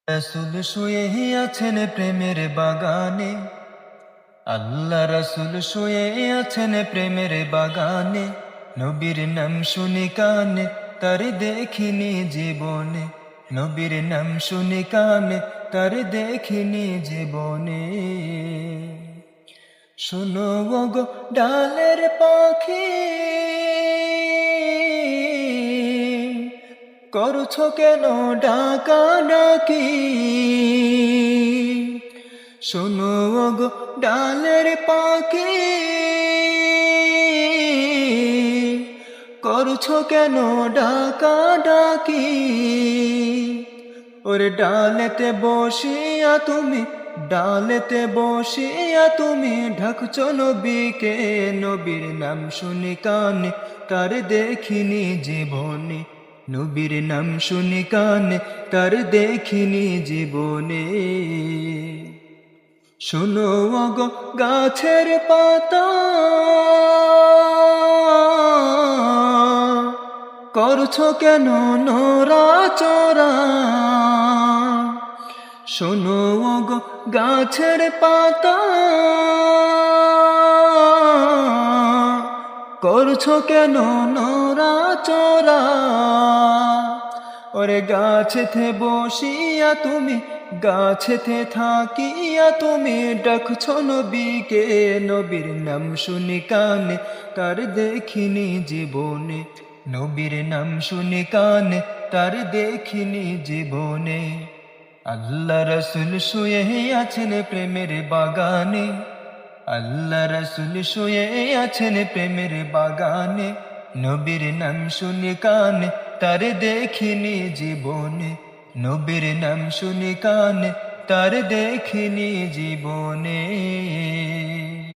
রাসূল শুয়ে আছেন প্রেমের বাগানে, আল্লাহ রাসূল শুয়ে আছেন প্রেমের বাগানে। নবীর নাম শুনি কানে, তার দেখিনি জীবনে। নবীর নাম শুনি কানে, তার দেখিনি জীবনে। শোনো গো ডালের পাখি, করছো কেন ডাকা ডাকি? শোনো গো ডালের পাখি, করছো কেন ডাকা ডাকি? ওরে ডালেতে বসিয়া তুমি, ডালেতে বসিয়া তুমি ঢাকছো নবীকে। নবীর নাম শুনি কানে, তার দেখিনি জীবনে। নবীর নাম শুনি কানে, তার দেখিনি জীবনে। শোনো গো গাছের পাতা, করছো কেন নড়াচড়া? শোনো গো গাছের পাতা, করছো কেন নড়াচড়া? ওরে গাছেতে বসিয়া তুমি, গাছেতে থাকিয়া তুমি ডাকছো নবীকে। নবীর নাম শুনি কানে, তার দেখিনি জীবনে। নবীর নাম শুনি কানে, তার দেখিনি জীবনে। আল্লাহ রাসূল শুয়ে আছেন প্রেমের বাগানে, আল্লাহ রাসূল শুয়ে আছেন প্রেমের বাগানে। নবীর নাম শুনি কানে, তার দেখিনি জীবনে। নবীর নাম শুনি কানে, তার দেখিনি জীবনে।